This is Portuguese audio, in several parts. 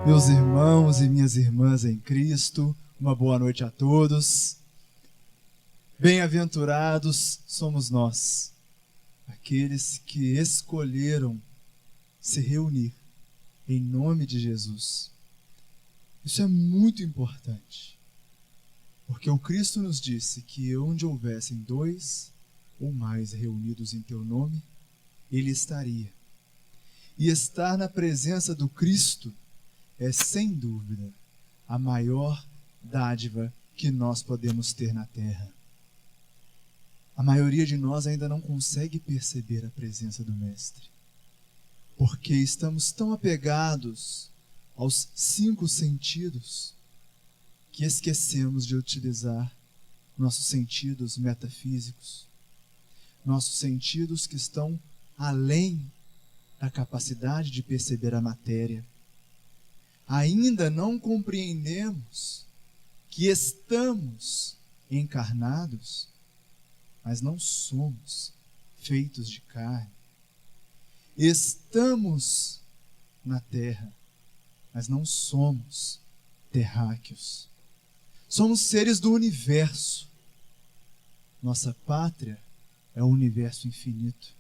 Meus irmãos e minhas irmãs em Cristo, uma boa noite a todos. Bem-aventurados somos nós, aqueles que escolheram se reunir em nome de Jesus. Isso é muito importante, porque o Cristo nos disse que onde houvessem 2 ou mais reunidos em teu nome, Ele estaria. E estar na presença do Cristo é, sem dúvida, a maior dádiva que nós podemos ter na terra. A maioria de nós ainda não consegue perceber a presença do Mestre, porque estamos tão apegados aos 5 sentidos que esquecemos de utilizar nossos sentidos metafísicos, nossos sentidos que estão além da capacidade de perceber a matéria. Ainda não compreendemos que estamos encarnados, mas não somos feitos de carne. Estamos na terra, mas não somos terráqueos. Somos seres do universo. Nossa pátria é o universo infinito,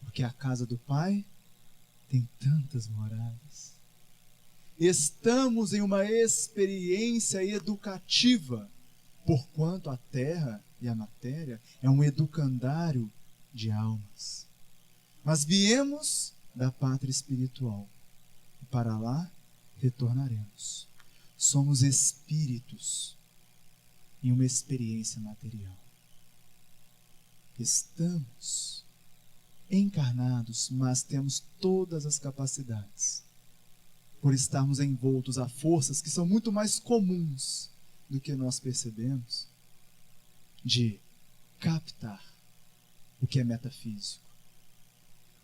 porque a casa do Pai tem tantas moradas. Estamos em uma experiência educativa, porquanto a terra e a matéria é um educandário de almas. Mas viemos da pátria espiritual e para lá retornaremos. Somos espíritos em uma experiência material. Estamos encarnados, mas temos todas as capacidades, por estarmos envoltos a forças que são muito mais comuns do que nós percebemos, de captar o que é metafísico,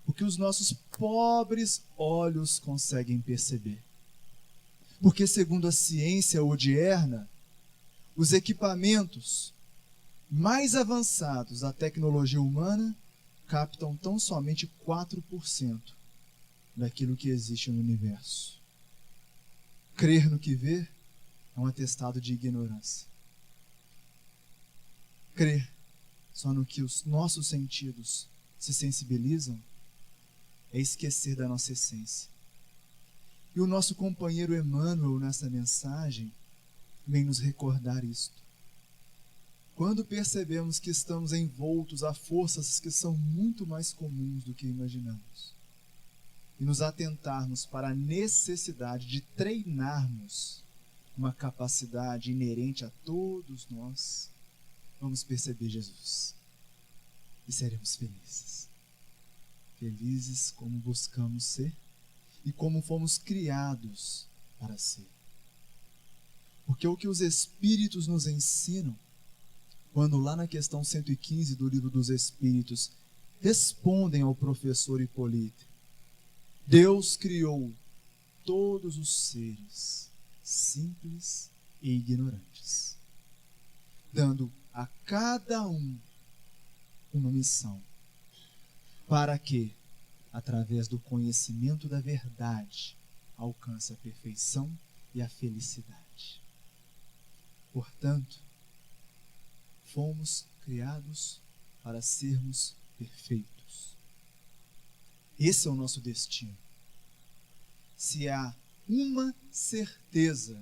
o que os nossos pobres olhos conseguem perceber. Porque, segundo a ciência odierna, os equipamentos mais avançados da tecnologia humana captam tão somente 4% daquilo que existe no universo. Crer no que vê é um atestado de ignorância. Crer só no que os nossos sentidos se sensibilizam é esquecer da nossa essência. E o nosso companheiro Emmanuel, nessa mensagem, vem nos recordar isto. Quando percebemos que estamos envoltos a forças que são muito mais comuns do que imaginamos, e nos atentarmos para a necessidade de treinarmos uma capacidade inerente a todos nós, vamos perceber Jesus e seremos felizes. Felizes como buscamos ser e como fomos criados para ser. Porque o que os Espíritos nos ensinam, quando lá na questão 115 do Livro dos Espíritos respondem ao professor Hipólito, Deus criou todos os seres simples e ignorantes, dando a cada um uma missão, para que, através do conhecimento da verdade, alcance a perfeição e a felicidade. Portanto, fomos criados para sermos perfeitos. Esse é o nosso destino. Se há uma certeza,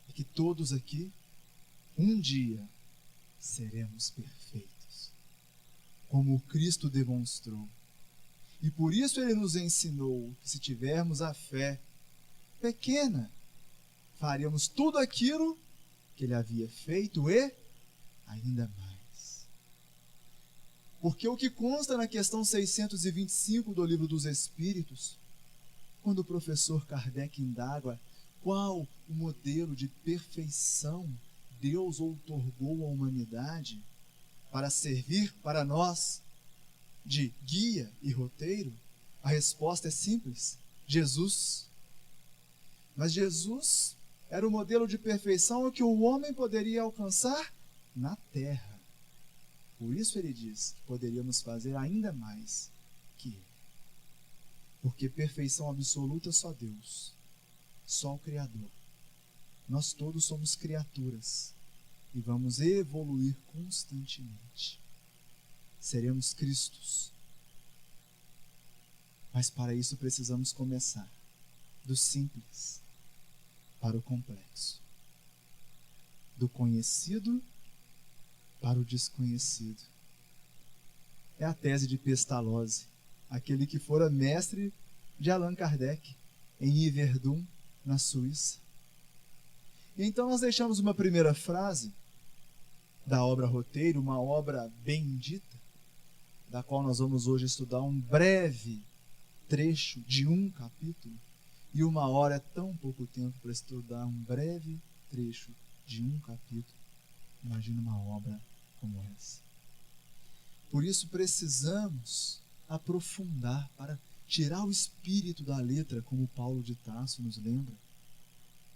é que todos aqui, um dia, seremos perfeitos, como o Cristo demonstrou. E por isso Ele nos ensinou que, se tivermos a fé pequena, faríamos tudo aquilo que Ele havia feito e ainda mais. Porque o que consta na questão 625 do Livro dos Espíritos, quando o professor Kardec indaga qual o modelo de perfeição Deus outorgou à humanidade para servir para nós de guia e roteiro, a resposta é simples: Jesus. Mas Jesus era o modelo de perfeição que o homem poderia alcançar na terra. Por isso ele diz que poderíamos fazer ainda mais que ele. Porque perfeição absoluta só Deus só o Criador. Nós todos somos criaturas e vamos evoluir constantemente. Seremos Cristos. Mas para isso precisamos começar do simples para o complexo, do conhecido para o desconhecido. É a tese de Pestalozzi, aquele que fora mestre de Allan Kardec, em Yverdun, na Suíça. E então nós deixamos uma primeira frase da obra Roteiro, uma obra bendita, da qual nós vamos hoje estudar um breve trecho de um capítulo, e 1 hora é tão pouco tempo para estudar um breve trecho de um capítulo. Imagina uma obra como essa. Por isso precisamos aprofundar para tirar o espírito da letra, como Paulo de Tarso nos lembra,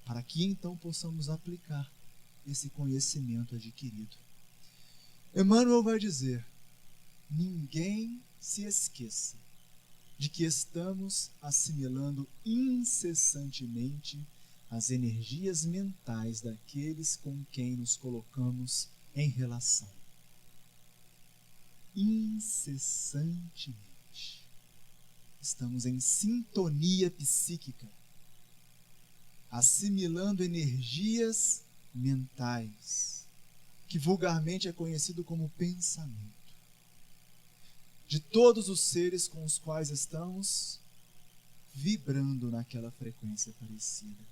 para que então possamos aplicar esse conhecimento adquirido. Emmanuel vai dizer: ninguém se esqueça de que estamos assimilando incessantemente as energias mentais daqueles com quem nos colocamos em relação. Incessantemente. Estamos em sintonia psíquica, assimilando energias mentais, que vulgarmente é conhecido como pensamento, de todos os seres com os quais estamos vibrando naquela frequência parecida.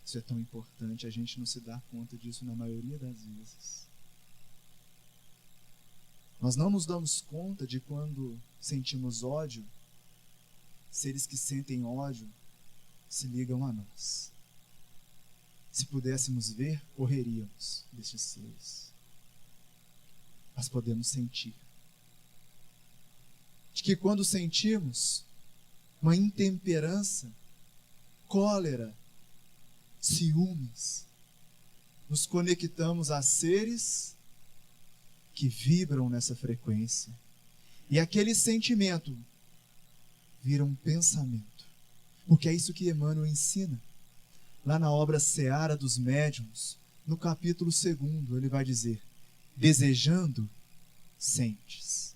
Isso é tão importante, a gente não se dá conta disso na maioria das vezes. Nós não nos damos conta de quando sentimos ódio, seres que sentem ódio se ligam a nós. Se pudéssemos ver, correríamos destes seres. Mas podemos sentir. De que quando sentimos uma intemperança, cólera, ciúmes, nos conectamos a seres que vibram nessa frequência. E aquele sentimento vira um pensamento. Porque é isso que Emmanuel ensina. Lá na obra Seara dos Médiuns, no capítulo 2, ele vai dizer: desejando, sentes.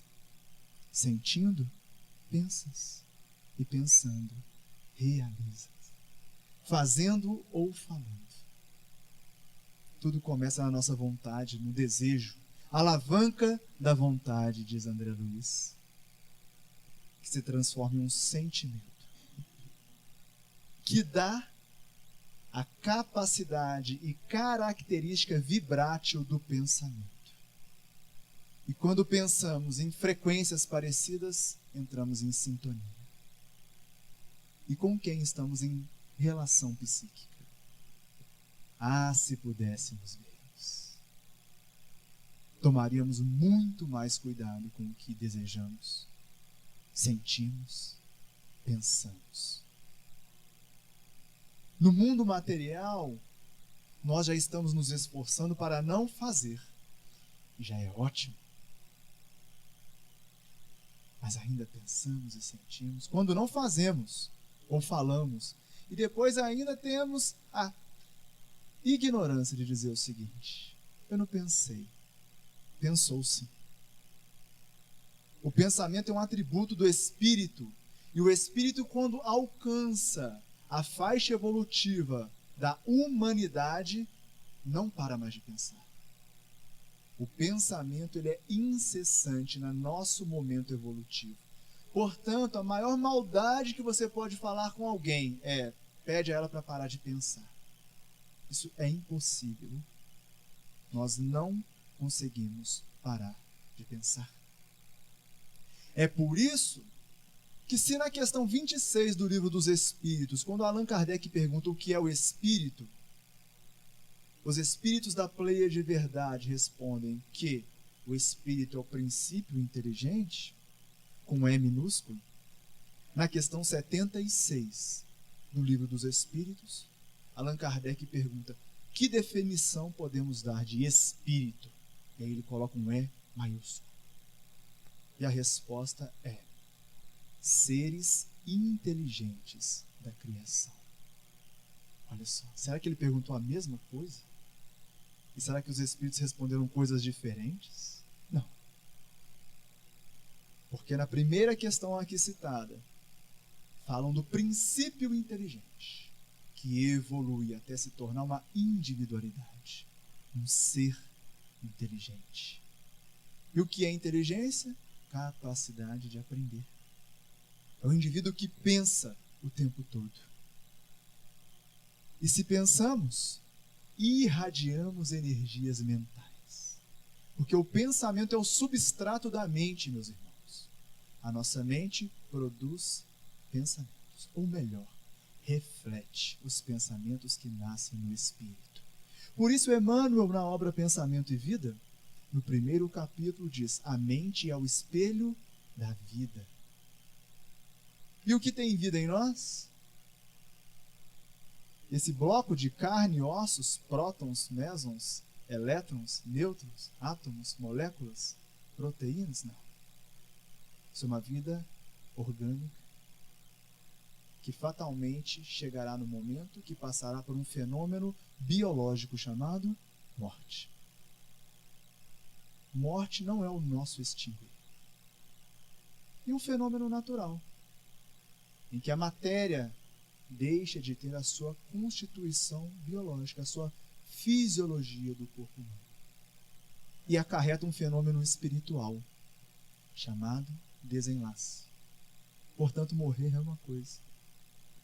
Sentindo, pensas. E pensando, realizas. Fazendo ou falando. Tudo começa na nossa vontade, no desejo. Alavanca da vontade, diz André Luiz, que se transforma em um sentimento, que dá a capacidade e característica vibrátil do pensamento. E quando pensamos em frequências parecidas, entramos em sintonia. E com quem estamos em relação psíquica? Ah, se pudéssemos ver. Tomaríamos muito mais cuidado com o que desejamos, sentimos, pensamos. No mundo material, nós já estamos nos esforçando para não fazer, e já é ótimo. Mas ainda pensamos e sentimos quando não fazemos ou falamos, e depois ainda temos a ignorância de dizer o seguinte: eu não pensei. Pensou sim. O pensamento é um atributo do espírito, e o espírito, quando alcança a faixa evolutiva da humanidade, não para mais de pensar. O pensamento, ele é incessante no nosso momento evolutivo. Portanto, a maior maldade que você pode falar com alguém é: pede a ela para parar de pensar. Isso é impossível. Nós não conseguimos parar de pensar. É por isso que, se na questão 26 do Livro dos Espíritos, quando Allan Kardec pergunta o que é o espírito, os espíritos da Pleiade de Verdade respondem que o espírito é o princípio inteligente, com E minúsculo. Na questão 76 do Livro dos Espíritos, Allan Kardec pergunta: que definição podemos dar de espírito? E aí ele coloca um E maiúsculo. E a resposta é: seres inteligentes da criação. Olha só, será que ele perguntou a mesma coisa? E será que os espíritos responderam coisas diferentes? Não. Porque na primeira questão aqui citada, falam do princípio inteligente, que evolui até se tornar uma individualidade, um ser inteligente. E o que é inteligência? Capacidade de aprender. É o indivíduo que pensa o tempo todo. E se pensamos, irradiamos energias mentais. Porque o pensamento é o substrato da mente, meus irmãos. A nossa mente produz pensamentos, ou melhor, reflete os pensamentos que nascem no espírito. Por isso, Emmanuel, na obra Pensamento e Vida, no primeiro capítulo diz: a mente é o espelho da vida. E o que tem vida em nós? Esse bloco de carne e ossos, prótons, mesons, elétrons, nêutrons, átomos, moléculas, proteínas? Não. Isso é uma vida orgânica que fatalmente chegará no momento que passará por um fenômeno biológico chamado morte. Morte não é o nosso extinguir. E um fenômeno natural, em que a matéria deixa de ter a sua constituição biológica, a sua fisiologia do corpo humano. E acarreta um fenômeno espiritual, chamado desenlace. Portanto, morrer é uma coisa,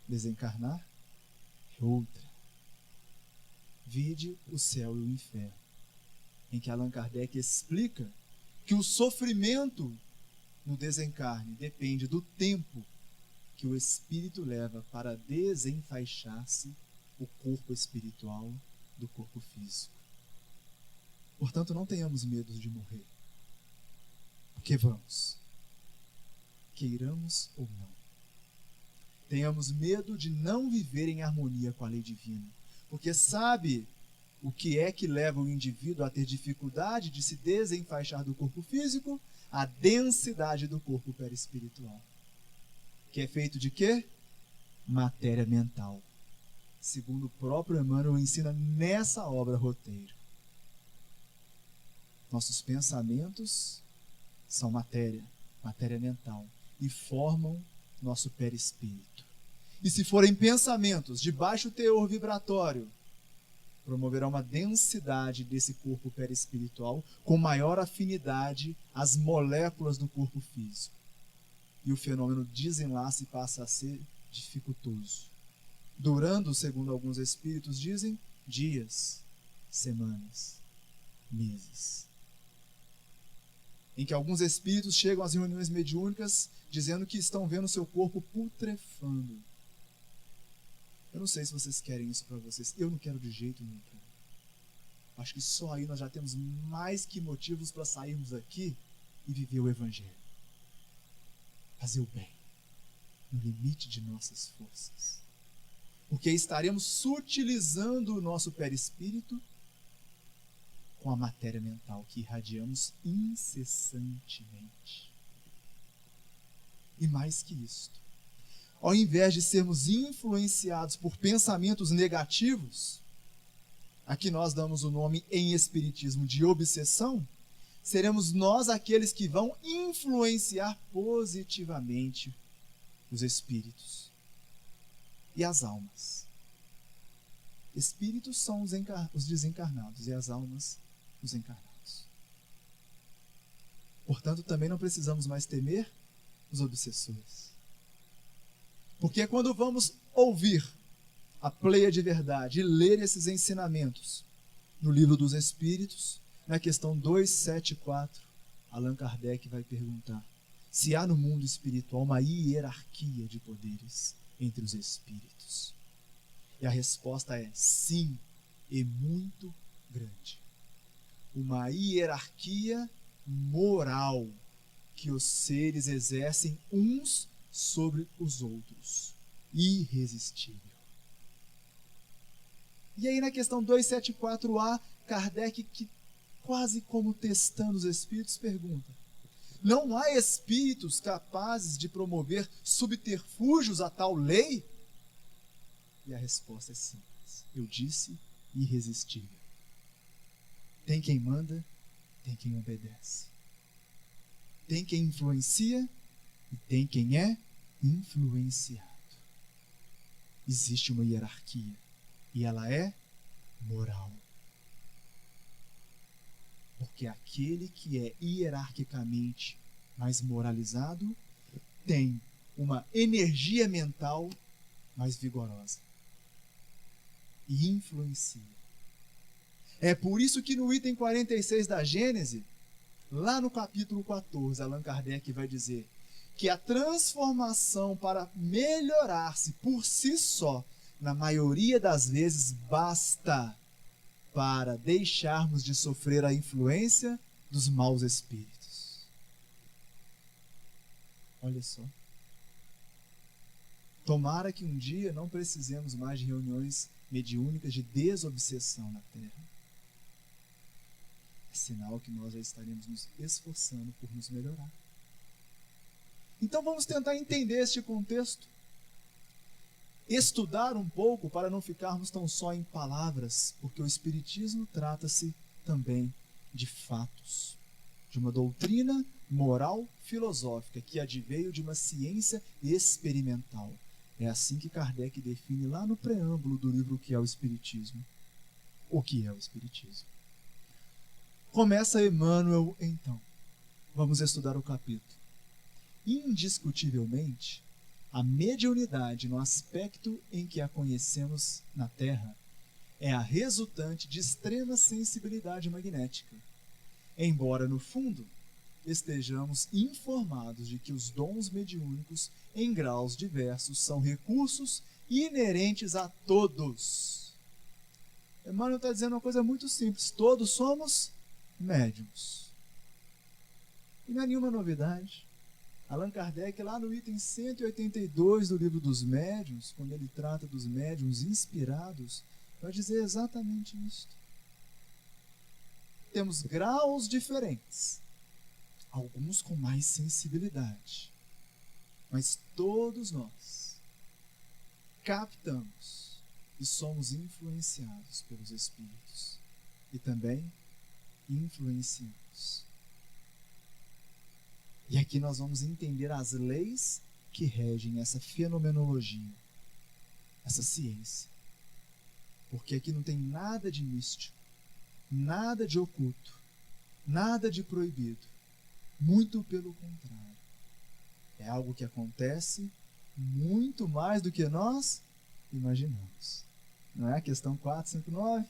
desencarnar é outra. Vide o céu e o inferno, em que Allan Kardec explica que o sofrimento no desencarne depende do tempo que o espírito leva para desenfaixar-se o corpo espiritual do corpo físico. Portanto, não tenhamos medo de morrer, porque vamos, queiramos ou não. Tenhamos medo de não viver em harmonia com a lei divina, porque sabe o que é que leva o indivíduo a ter dificuldade de se desenfaixar do corpo físico? A densidade do corpo perispiritual. Que é feito de quê? Matéria mental. Segundo o próprio Emmanuel ensina nessa obra Roteiro. Nossos pensamentos são matéria mental, e formam nosso perispírito. E se forem pensamentos de baixo teor vibratório, promoverá uma densidade desse corpo perispiritual com maior afinidade às moléculas do corpo físico. E o fenômeno desenlace passa a ser dificultoso, durando, segundo alguns espíritos dizem, dias, semanas, meses. Em que alguns espíritos chegam às reuniões mediúnicas dizendo que estão vendo seu corpo putrefando. Eu não sei se vocês querem isso para vocês. Eu não quero de jeito nenhum. Acho que só aí nós já temos mais que motivos para sairmos aqui e viver o Evangelho. Fazer o bem, no limite de nossas forças. Porque estaremos sutilizando o nosso perispírito com a matéria mental que irradiamos incessantemente. E mais que isto, ao invés de sermos influenciados por pensamentos negativos, a que nós damos o nome em espiritismo de obsessão, seremos nós aqueles que vão influenciar positivamente os espíritos e as almas. Espíritos são os desencarnados e as almas os encarnados. Portanto, também não precisamos mais temer os obsessores. Porque quando vamos ouvir a pleia de verdade e ler esses ensinamentos no Livro dos Espíritos, na questão 274, Allan Kardec vai perguntar se há no mundo espiritual uma hierarquia de poderes entre os espíritos. E a resposta é sim, e muito grande. Uma hierarquia moral que os seres exercem uns sobre os outros. Irresistível. E aí na questão 274a, Kardec, que quase como testando os espíritos, pergunta: não há espíritos capazes de promover subterfúgios a tal lei? E a resposta é sim, palavras. Eu disse irresistível. Tem quem manda, tem quem obedece. Tem quem influencia e tem quem é influenciado. Existe uma hierarquia e ela é moral. Porque aquele que é hierarquicamente mais moralizado tem uma energia mental mais vigorosa e influencia. É por isso que no item 46 da Gênese, lá no capítulo 14, Allan Kardec vai dizer que a transformação para melhorar-se por si só, na maioria das vezes, basta para deixarmos de sofrer a influência dos maus espíritos. Olha só. Tomara que um dia não precisemos mais de reuniões mediúnicas de desobsessão na Terra. É sinal que nós já estaremos nos esforçando por nos melhorar. Então vamos tentar entender este contexto. Estudar um pouco para não ficarmos tão só em palavras, porque o Espiritismo trata-se também de fatos, de uma doutrina moral filosófica que adveio de uma ciência experimental. É assim que Kardec define lá no preâmbulo do livro O que é o Espiritismo. O que é o Espiritismo? Começa Emmanuel, então. Vamos estudar o capítulo. Indiscutivelmente, a mediunidade, no aspecto em que a conhecemos na Terra, é a resultante de extrema sensibilidade magnética. Embora, no fundo, estejamos informados de que os dons mediúnicos, em graus diversos, são recursos inerentes a todos. Emmanuel está dizendo uma coisa muito simples: todos somos médiuns. E não é nenhuma novidade. Allan Kardec, lá no item 182 do Livro dos Médiuns, quando ele trata dos médiuns inspirados, vai dizer exatamente isso. Temos graus diferentes, alguns com mais sensibilidade, mas todos nós captamos e somos influenciados pelos Espíritos e também influenciamos. E aqui nós vamos entender as leis que regem essa fenomenologia, essa ciência. Porque aqui não tem nada de místico, nada de oculto, nada de proibido. Muito pelo contrário. É algo que acontece muito mais do que nós imaginamos. Não é? Questão 459.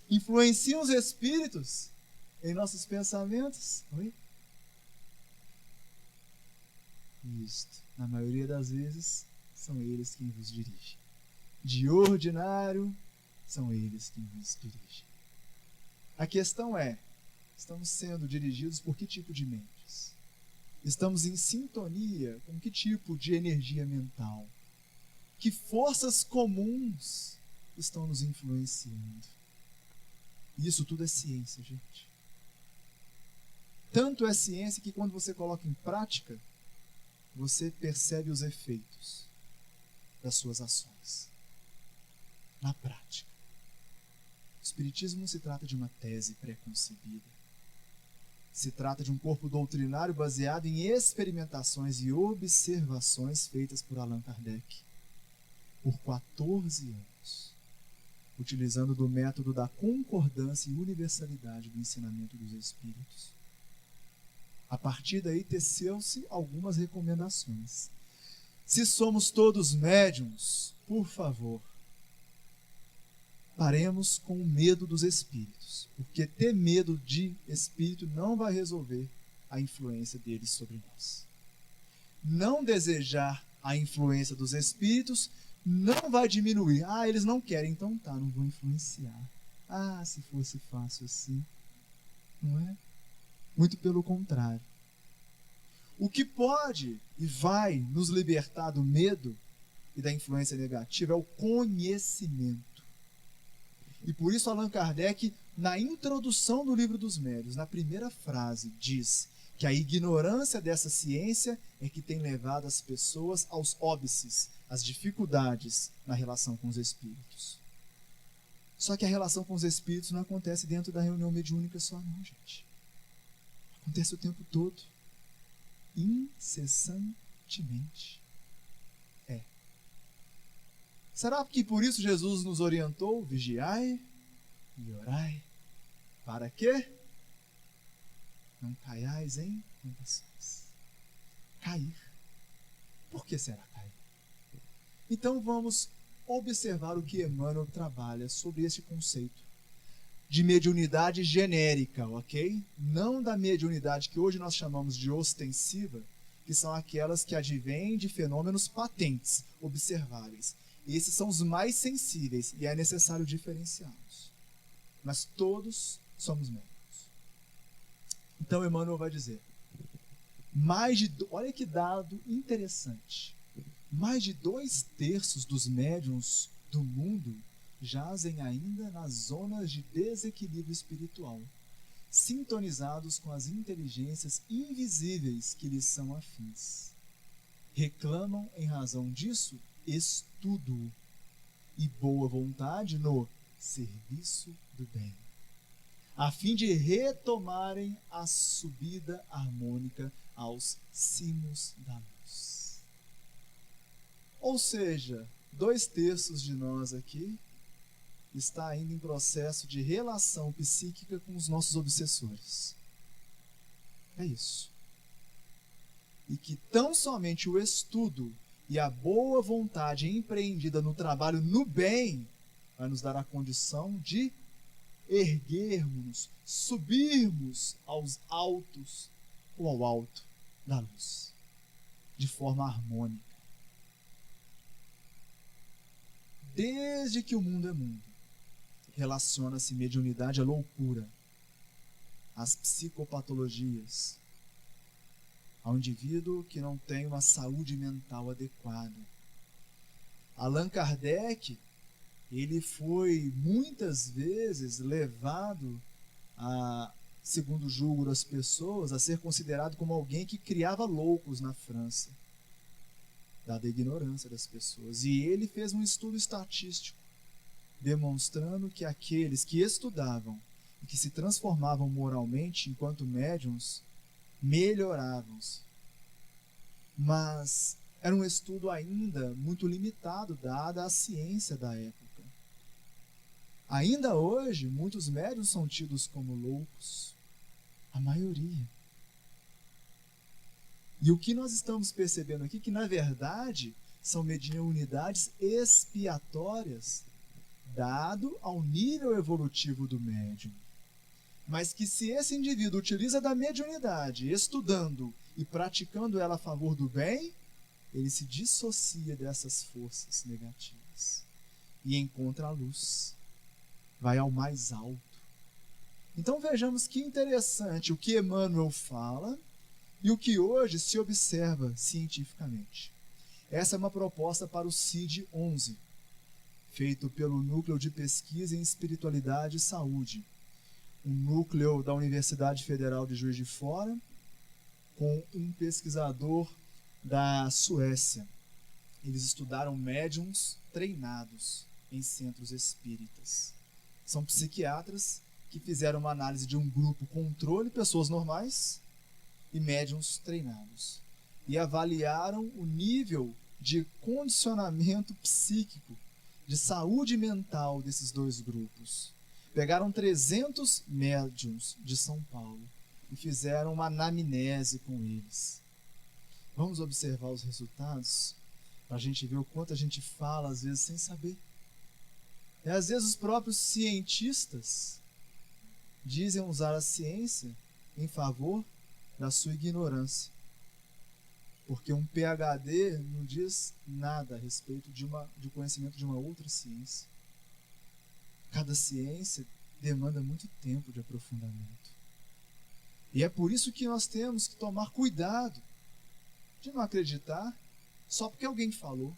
Influenciam os espíritos em nossos pensamentos? Oi? Isto, na maioria das vezes, são eles quem vos dirigem. De ordinário, são eles quem vos dirigem. A questão é, estamos sendo dirigidos por que tipo de mentes? Estamos em sintonia com que tipo de energia mental? Que forças comuns estão nos influenciando? Isso tudo é ciência, gente. Tanto é ciência que quando você coloca em prática, você percebe os efeitos das suas ações. Na prática. O Espiritismo não se trata de uma tese pré-concebida. Se trata de um corpo doutrinário baseado em experimentações e observações feitas por Allan Kardec por 14 anos, utilizando do método da concordância e universalidade do ensinamento dos Espíritos. A partir daí teceu-se algumas recomendações. Se somos todos médiuns, por favor, paremos com o medo dos espíritos, porque ter medo de espírito não vai resolver a influência deles sobre nós. Não desejar a influência dos espíritos não vai diminuir. Ah, eles não querem, então tá, não vou influenciar. Ah, se fosse fácil assim. Não é? Muito pelo contrário. O que pode e vai nos libertar do medo e da influência negativa é o conhecimento. E por isso Allan Kardec, na introdução do Livro dos Médiuns, na primeira frase, diz que a ignorância dessa ciência é que tem levado as pessoas aos óbices, às dificuldades na relação com os espíritos. Só que a relação com os espíritos não acontece dentro da reunião mediúnica só não, gente. Acontece o tempo todo. Incessantemente. Será que por isso Jesus nos orientou? Vigiai e orai. Para quê? Não caiais em tentações. Cair. Por que será cair? Então vamos observar o que Emmanuel trabalha sobre esse conceito de mediunidade genérica, ok? Não da mediunidade que hoje nós chamamos de ostensiva, que são aquelas que advêm de fenômenos patentes, observáveis. Esses são os mais sensíveis e é necessário diferenciá-los. Mas todos somos médiuns. Então Emmanuel vai dizer, olha que dado interessante, mais de 2/3 dos médiuns do mundo jazem ainda nas zonas de desequilíbrio espiritual, sintonizados com as inteligências invisíveis que lhes são afins. Reclamam, em razão disso, estudo e boa vontade no serviço do bem, a fim de retomarem a subida harmônica aos cimos da luz. Ou seja, 2/3 de nós aqui está ainda em processo de relação psíquica com os nossos obsessores. É isso. E que tão somente o estudo e a boa vontade empreendida no trabalho no bem vai nos dar a condição de erguermos, subirmos aos altos ou ao alto da luz, de forma harmônica. Desde que o mundo é mundo, relaciona-se mediunidade à loucura, às psicopatologias, ao indivíduo que não tem uma saúde mental adequada. Allan Kardec, ele foi muitas vezes levado a, segundo julgo das pessoas, a ser considerado como alguém que criava loucos na França, dada a ignorância das pessoas. E ele fez um estudo estatístico, demonstrando que aqueles que estudavam e que se transformavam moralmente enquanto médiuns, melhoravam-se. Mas era um estudo ainda muito limitado, dada a ciência da época. Ainda hoje, muitos médiuns são tidos como loucos, a maioria. E o que nós estamos percebendo aqui, que na verdade são mediunidades expiatórias, dado ao nível evolutivo do médium. Mas que se esse indivíduo utiliza da mediunidade, estudando e praticando ela a favor do bem, ele se dissocia dessas forças negativas e encontra a luz, vai ao mais alto. Então vejamos que interessante o que Emmanuel fala e o que hoje se observa cientificamente. Essa é uma proposta para o CID-11, feito pelo Núcleo de Pesquisa em Espiritualidade e Saúde, um núcleo da Universidade Federal de Juiz de Fora, com um pesquisador da Suécia. Eles estudaram médiums treinados em centros espíritas. São psiquiatras que fizeram uma análise de um grupo controle, pessoas normais, e médiums treinados. E avaliaram o nível de condicionamento psíquico, de saúde mental desses dois grupos. Pegaram 300 médiums de São Paulo e fizeram uma anamnese com eles. Vamos observar os resultados para a gente ver o quanto a gente fala, às vezes, sem saber. E às vezes os próprios cientistas dizem usar a ciência em favor da sua ignorância. Porque um PhD não diz nada a respeito de conhecimento de uma outra ciência. Cada ciência demanda muito tempo de aprofundamento. E é por isso que nós temos que tomar cuidado de não acreditar só porque alguém falou.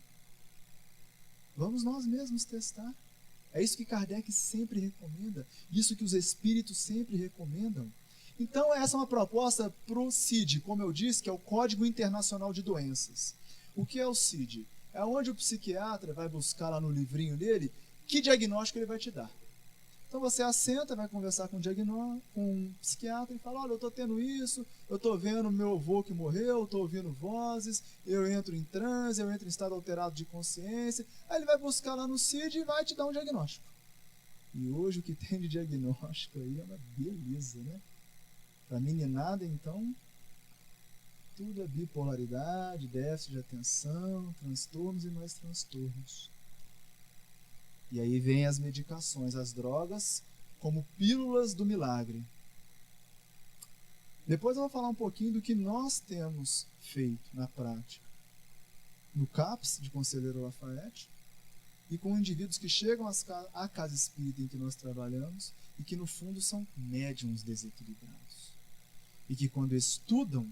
Vamos nós mesmos testar. É isso que Kardec sempre recomenda, isso que os espíritos sempre recomendam. Então essa é uma proposta para o CID, como eu disse, que é o Código Internacional de Doenças. O que é o CID? É onde o psiquiatra vai buscar lá no livrinho dele que diagnóstico ele vai te dar. Então você assenta, vai conversar com um psiquiatra e fala, olha, eu estou tendo isso, eu estou vendo meu avô que morreu, estou ouvindo vozes, eu entro em transe, eu entro em estado alterado de consciência. Aí ele vai buscar lá no CID e vai te dar um diagnóstico. E hoje o que tem de diagnóstico aí é uma beleza, né? Para meninada, então, tudo é bipolaridade, déficit de atenção, transtornos e mais transtornos. E aí vem as medicações, as drogas, como pílulas do milagre. Depois eu vou falar um pouquinho do que nós temos feito na prática. No CAPS, de Conselheiro Lafayette, e com indivíduos que chegam à casa espírita em que nós trabalhamos e que, no fundo, são médiums desequilibrados. E que, quando estudam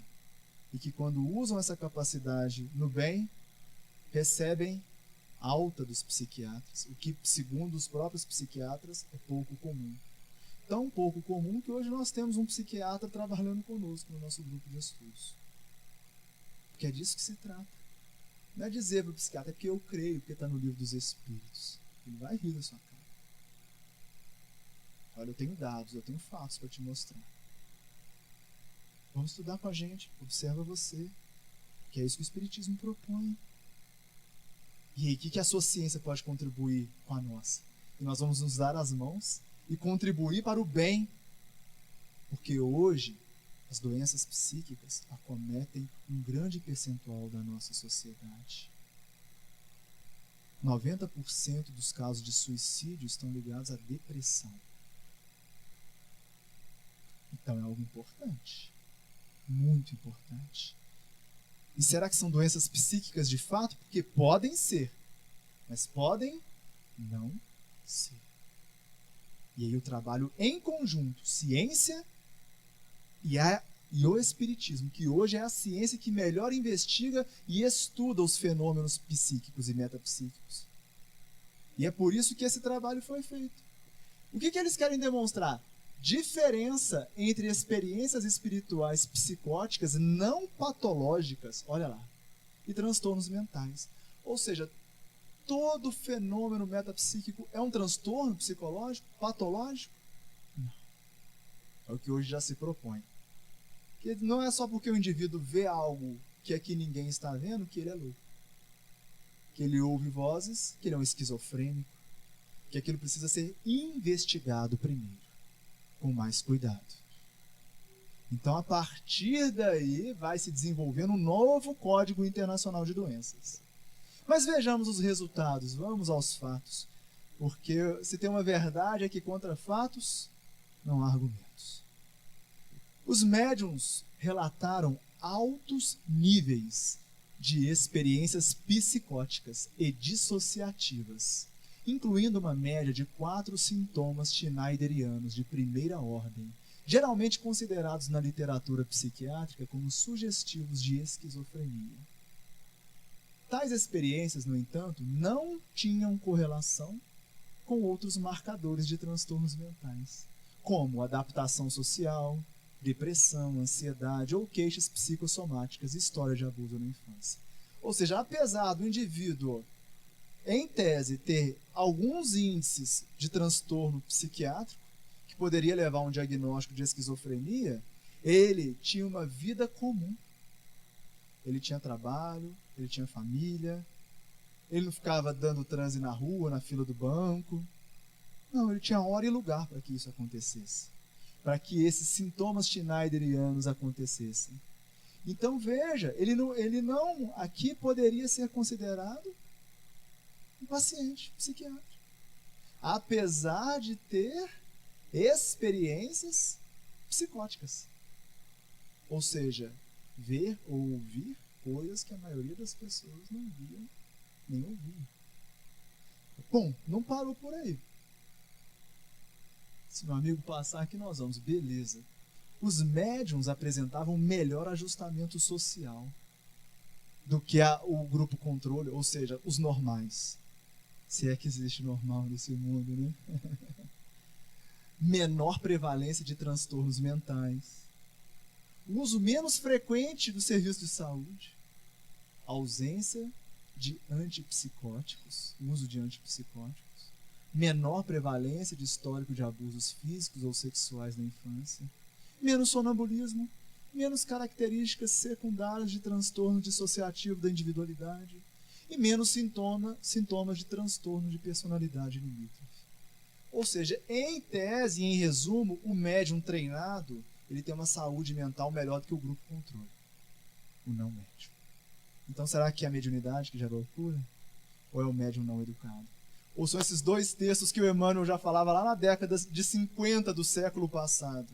e que, quando usam essa capacidade no bem, recebem alta dos psiquiatras, o que, segundo os próprios psiquiatras, é pouco comum. Tão pouco comum que hoje nós temos um psiquiatra trabalhando conosco no nosso grupo de estudos. Porque é disso que se trata. Não é dizer para o psiquiatra, é porque eu creio, porque está no livro dos Espíritos. Ele vai rir da sua cara. Olha, eu tenho dados, eu tenho fatos para te mostrar. Vamos estudar com a gente, observa você, que é isso que o Espiritismo propõe. E aí, o que a sua ciência pode contribuir com a nossa? E nós vamos nos dar as mãos e contribuir para o bem. Porque hoje, as doenças psíquicas acometem um grande percentual da nossa sociedade. 90% dos casos de suicídio estão ligados à depressão. Então é algo importante. Muito importante. E será que são doenças psíquicas de fato? Porque podem ser, mas podem não ser. E aí o trabalho em conjunto, ciência e o Espiritismo, que hoje é a ciência que melhor investiga e estuda os fenômenos psíquicos e metapsíquicos. E é por isso que esse trabalho foi feito. O que eles querem demonstrar? Diferença entre experiências espirituais psicóticas não patológicas, olha lá, e transtornos mentais. Ou seja, todo fenômeno metapsíquico é um transtorno psicológico, patológico? Não. É o que hoje já se propõe. Que não é só porque o indivíduo vê algo que aqui ninguém está vendo que ele é louco. Que ele ouve vozes, que ele é um esquizofrênico, que aquilo precisa ser investigado primeiro, com mais cuidado. Então, a partir daí, vai se desenvolvendo um novo Código Internacional de Doenças. Mas vejamos os resultados, vamos aos fatos. Porque se tem uma verdade é que contra fatos não há argumentos. Os médiuns relataram altos níveis de experiências psicóticas e dissociativas, incluindo uma média de 4 sintomas schneiderianos de primeira ordem, geralmente considerados na literatura psiquiátrica como sugestivos de esquizofrenia. Tais experiências, no entanto, não tinham correlação com outros marcadores de transtornos mentais, como adaptação social, depressão, ansiedade ou queixas psicossomáticas e história de abuso na infância. Ou seja, apesar do indivíduo, em tese, ter alguns índices de transtorno psiquiátrico, que poderia levar a um diagnóstico de esquizofrenia, ele tinha uma vida comum. Ele tinha trabalho, ele tinha família, ele não ficava dando transe na rua, na fila do banco. Não, ele tinha hora e lugar para que isso acontecesse, para que esses sintomas schneiderianos acontecessem. Então veja, ele não aqui poderia ser considerado um paciente psiquiátrico, apesar de ter experiências psicóticas. Ou seja, ver ou ouvir coisas que a maioria das pessoas não viam nem ouviam. Bom, não parou por aí. Se meu amigo passar aqui, nós vamos. Beleza. Os médiuns apresentavam melhor ajustamento social do que o grupo controle, ou seja, os normais. Se é que existe normal nesse mundo, né? Menor prevalência de transtornos mentais. Uso menos frequente do serviço de saúde. Ausência de antipsicóticos, uso de antipsicóticos. menor prevalência de histórico de abusos físicos ou sexuais na infância, menos sonambulismo, menos características secundárias de transtorno dissociativo da individualidade e menos sintomas de transtorno de personalidade limítrofe. Ou seja, em tese e em resumo, o médium treinado ele tem uma saúde mental melhor do que o grupo controle, o não médium. Então será que é a mediunidade que gera loucura? Ou é o médium não educado? Ou são esses dois textos que o Emmanuel já falava lá na década de 50 do século passado?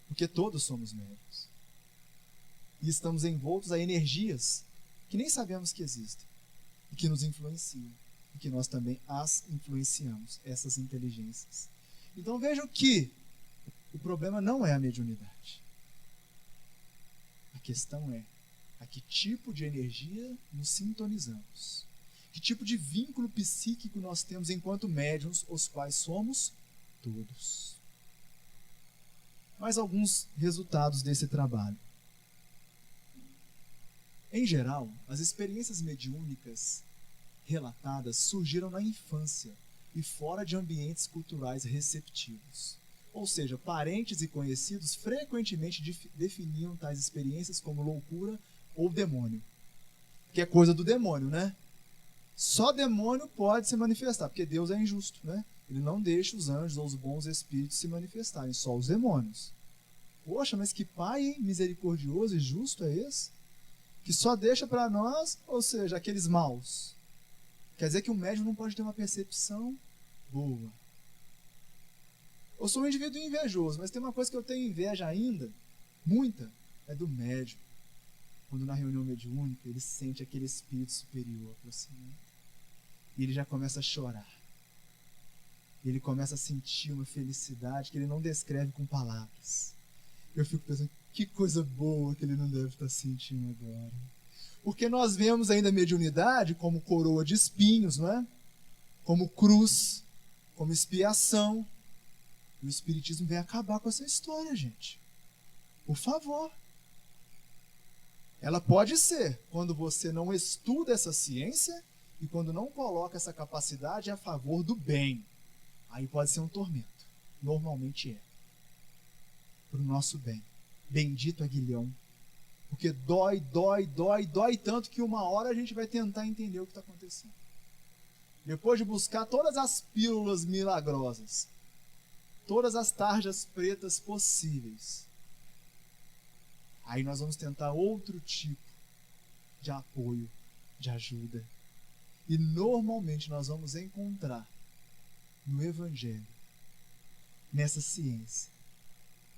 Porque todos somos médiuns. E estamos envoltos a energias que nem sabemos que existem e que nos influenciam. E que nós também as influenciamos, essas inteligências. Então vejam que o problema não é a mediunidade. A questão é a que tipo de energia nos sintonizamos. Que tipo de vínculo psíquico nós temos enquanto médiuns, os quais somos todos. Mais alguns resultados desse trabalho. Em geral, as experiências mediúnicas relatadas surgiram na infância e fora de ambientes culturais receptivos. Ou seja, parentes e conhecidos frequentemente definiam tais experiências como loucura ou demônio. Que é coisa do demônio, né? Só demônio pode se manifestar, porque Deus é injusto, né? Ele não deixa os anjos ou os bons espíritos se manifestarem, só os demônios. Poxa, mas que pai, hein? Misericordioso e justo é esse? Que só deixa para nós, ou seja, aqueles maus. Quer dizer que o médium não pode ter uma percepção boa. Eu sou um indivíduo invejoso, mas tem uma coisa que eu tenho inveja ainda, muita, é do médium. Quando na reunião mediúnica ele sente aquele espírito superior aproximando. E ele já começa a chorar. Ele começa a sentir uma felicidade que ele não descreve com palavras. Eu fico pensando, que coisa boa que ele não deve estar sentindo agora. Porque nós vemos ainda a mediunidade como coroa de espinhos, não é? Como cruz, como expiação. E o Espiritismo vem acabar com essa história, gente. Por favor. Ela pode ser quando você não estuda essa ciência e quando não coloca essa capacidade a favor do bem. Aí pode ser um tormento. Normalmente é. Para o nosso bem. Bendito aguilhão. Porque dói tanto que uma hora a gente vai tentar entender o que está acontecendo. Depois de buscar todas as pílulas milagrosas, todas as tarjas pretas possíveis, aí nós vamos tentar outro tipo de apoio, de ajuda. E normalmente nós vamos encontrar no Evangelho, nessa ciência,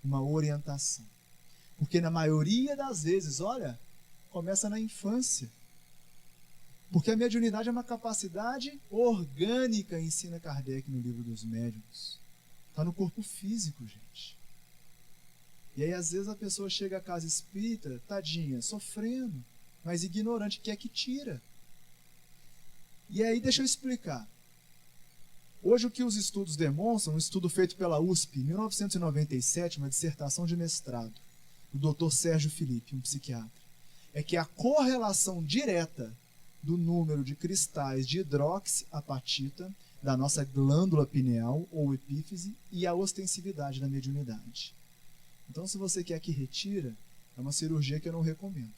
uma orientação. Porque na maioria das vezes, olha, começa na infância. Porque a mediunidade é uma capacidade orgânica, ensina Kardec no Livro dos Médiuns. Está no corpo físico, gente. E aí, às vezes, a pessoa chega à casa espírita, tadinha, sofrendo, mas ignorante, quer que tira. E aí, deixa eu explicar. Hoje, o que os estudos demonstram, um estudo feito pela USP, em 1997, uma dissertação de mestrado, do Dr. Sérgio Felipe, um psiquiatra, é que a correlação direta do número de cristais de hidroxiapatita da nossa glândula pineal ou epífise e a ostensividade da mediunidade. Então, se você quer que retira, é uma cirurgia que eu não recomendo.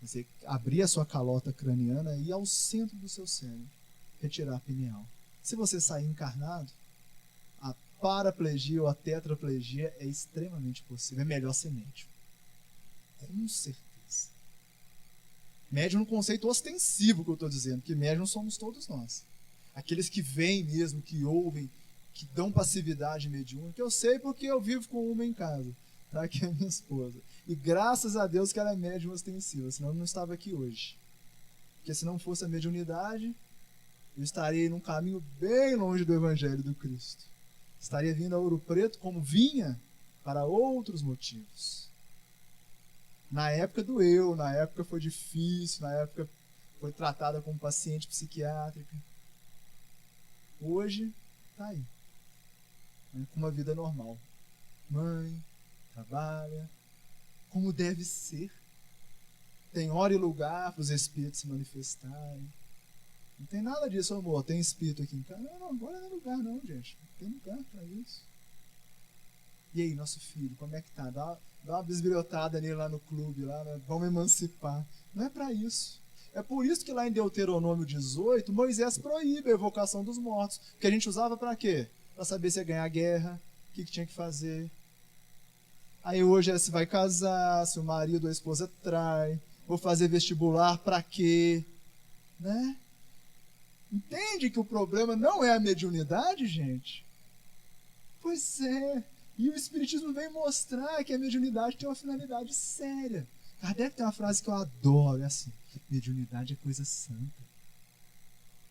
Você abrir a sua calota craniana e ir ao centro do seu cérebro, retirar a pineal. Se você sair encarnado, a paraplegia ou a tetraplegia é extremamente possível. É melhor ser médium. Com certeza. Médium no conceito ostensivo que eu estou dizendo, que médium somos todos nós. Aqueles que veem mesmo, que ouvem, que dão passividade mediúnica. Eu sei porque eu vivo com uma em casa, tá? Que é a minha esposa. E graças a Deus que ela é médium ostensiva, senão eu não estava aqui hoje. Porque se não fosse a mediunidade, eu estaria num caminho bem longe do Evangelho do Cristo. Estaria vindo a Ouro Preto como vinha para outros motivos. Na época doeu, na época foi difícil, na época foi tratada como paciente psiquiátrica. Hoje, está aí, né, com uma vida normal. Mãe, trabalha, como deve ser. Tem hora e lugar para os espíritos se manifestarem. Não tem nada disso, amor. Tem espírito aqui em casa. Não, agora não é lugar não, gente. Não tem lugar para isso. E aí, nosso filho, como é que tá? Dá uma bisbilhotada nele lá no clube, lá, né? Vamos emancipar. Não é para isso. É por isso que lá em Deuteronômio 18, Moisés proíbe a evocação dos mortos. Porque a gente usava para quê? Para saber se ia ganhar a guerra, o que tinha que fazer. Aí hoje é se vai casar, se o marido ou a esposa trai, vou fazer vestibular, para quê? Né? Entende que o problema não é a mediunidade, gente? Pois é. E o Espiritismo vem mostrar que a mediunidade tem uma finalidade séria. Kardec tem uma frase que eu adoro, é assim: mediunidade é coisa santa,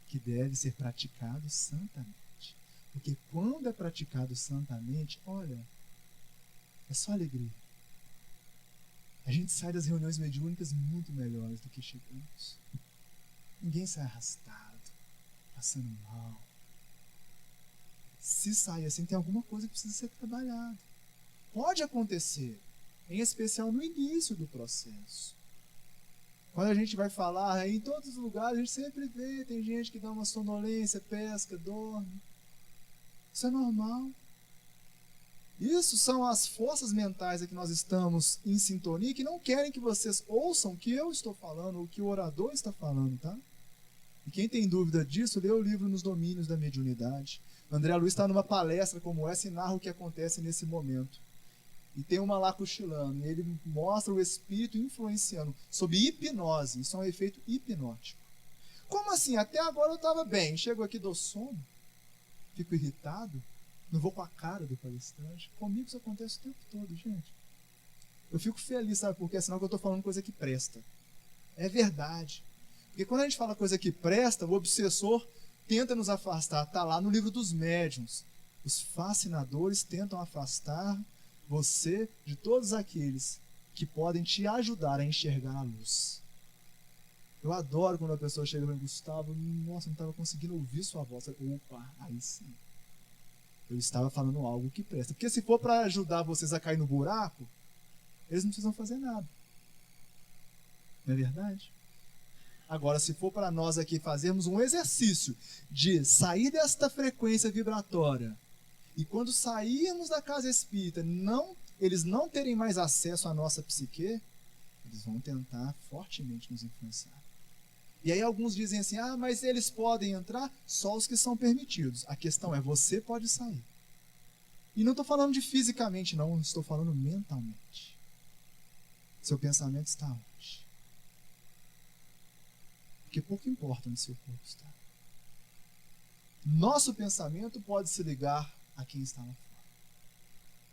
que deve ser praticado santamente. Porque quando é praticado santamente, olha, é só alegria. A gente sai das reuniões mediúnicas muito melhores do que chegamos. Ninguém sai arrastado, passando mal. Se sair assim, tem alguma coisa que precisa ser trabalhada. Pode acontecer, em especial no início do processo. Quando a gente vai falar, em todos os lugares, a gente sempre vê, tem gente que dá uma sonolência, pesca, dorme. Isso é normal. Isso são as forças mentais a que nós estamos em sintonia, que não querem que vocês ouçam o que eu estou falando, o que o orador está falando, tá? E quem tem dúvida disso, lê o livro Nos Domínios da Mediunidade. O André Luiz está numa palestra como essa e narra o que acontece nesse momento. E tem uma lá cochilando, e ele mostra o espírito influenciando, sob hipnose. Isso é um efeito hipnótico. Como assim? Até agora eu estava bem, chego aqui, dou sono, fico irritado, não vou com a cara do palestrante. Comigo isso acontece o tempo todo, gente. Eu fico feliz, sabe por quê? É sinal que eu estou falando coisa que presta. É verdade. Porque quando a gente fala coisa que presta, o obsessor tenta nos afastar. Está lá no livro dos médiuns. Os fascinadores tentam afastar você de todos aqueles que podem te ajudar a enxergar a luz. Eu adoro quando a pessoa chega para mim: Gustavo, nossa, não estava conseguindo ouvir sua voz. Opa, aí sim. Eu estava falando algo que presta. Porque se for para ajudar vocês a cair no buraco, eles não precisam fazer nada. Não é verdade? Agora, se for para nós aqui fazermos um exercício de sair desta frequência vibratória, e quando sairmos da casa espírita, eles não terem mais acesso à nossa psique, eles vão tentar fortemente nos influenciar. E aí alguns dizem assim: ah, mas eles podem entrar? Só os que são permitidos. A questão é, você pode sair. E não estou falando de fisicamente, não, estou falando mentalmente. Seu pensamento está onde? Porque pouco importa onde seu corpo está. Nosso pensamento pode se ligar a quem está lá fora.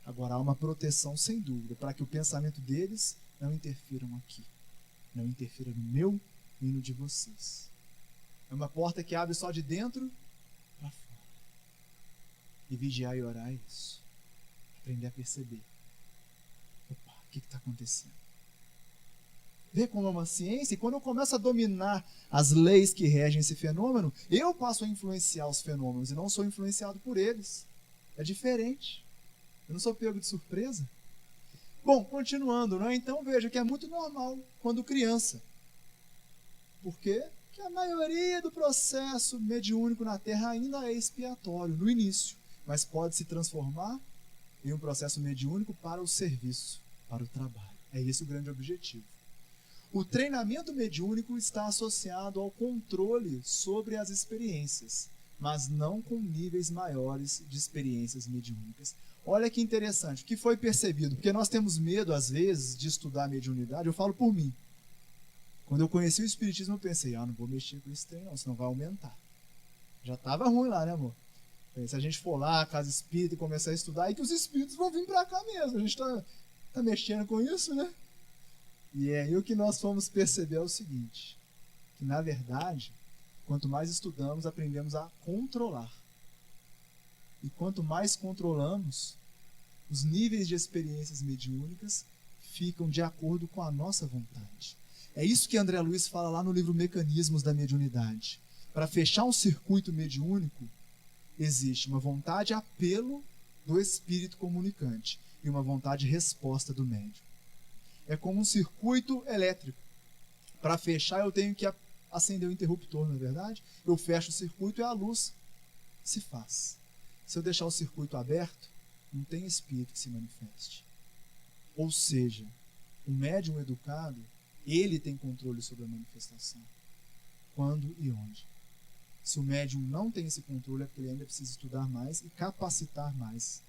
Agora, há uma proteção, sem dúvida, para que o pensamento deles não interfiram aqui. Não interfira no meu e no de vocês. É uma porta que abre só de dentro para fora. E vigiar e orar é isso. Aprender a perceber. Opa, o que está acontecendo? Vê como é uma ciência, e quando eu começo a dominar as leis que regem esse fenômeno, eu passo a influenciar os fenômenos e não sou influenciado por eles. É diferente. Eu não sou pego de surpresa. Bom, continuando, né? Então veja que é muito normal quando criança. Por quê? Porque a maioria do processo mediúnico na Terra ainda é expiatório, no início, mas pode se transformar em um processo mediúnico para o serviço, para o trabalho. É esse o grande objetivo. O treinamento mediúnico está associado ao controle sobre as experiências, mas não com níveis maiores de experiências mediúnicas. Olha que interessante, o que foi percebido? Porque nós temos medo, às vezes, de estudar a mediunidade. Eu falo por mim. Quando eu conheci o Espiritismo, eu pensei: não vou mexer com esse trem não, senão vai aumentar. Já estava ruim lá, né, amor? Se a gente for lá, casa espírita, e começar a estudar, aí que os espíritos vão vir para cá mesmo. A gente tá mexendo com isso, né? E aí o que nós fomos perceber é o seguinte, que na verdade, quanto mais estudamos, aprendemos a controlar. E quanto mais controlamos, os níveis de experiências mediúnicas ficam de acordo com a nossa vontade. É isso que André Luiz fala lá no livro Mecanismos da Mediunidade. Para fechar um circuito mediúnico, existe uma vontade apelo do espírito comunicante e uma vontade resposta do médium. É como um circuito elétrico. Para fechar, eu tenho que acender o interruptor, não é verdade? Eu fecho o circuito e a luz se faz. Se eu deixar o circuito aberto, não tem espírito que se manifeste. Ou seja, o médium educado, ele tem controle sobre a manifestação. Quando e onde. Se o médium não tem esse controle, é porque ele ainda precisa estudar mais e capacitar mais.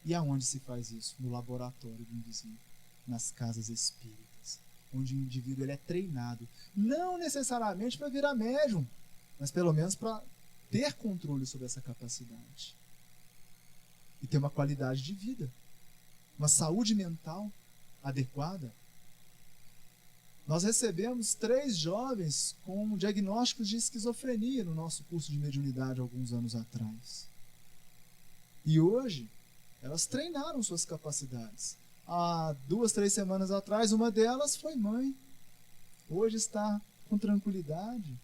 E aonde se faz isso? No laboratório do invisível, nas casas espíritas, onde o indivíduo ele é treinado, não necessariamente para virar médium, mas pelo menos para ter controle sobre essa capacidade e ter uma qualidade de vida, uma saúde mental adequada. Nós recebemos 3 jovens com diagnósticos de esquizofrenia no nosso curso de mediunidade alguns anos atrás. E hoje, elas treinaram suas capacidades. Há 2, 3 semanas atrás, uma delas foi mãe. Hoje está com tranquilidade.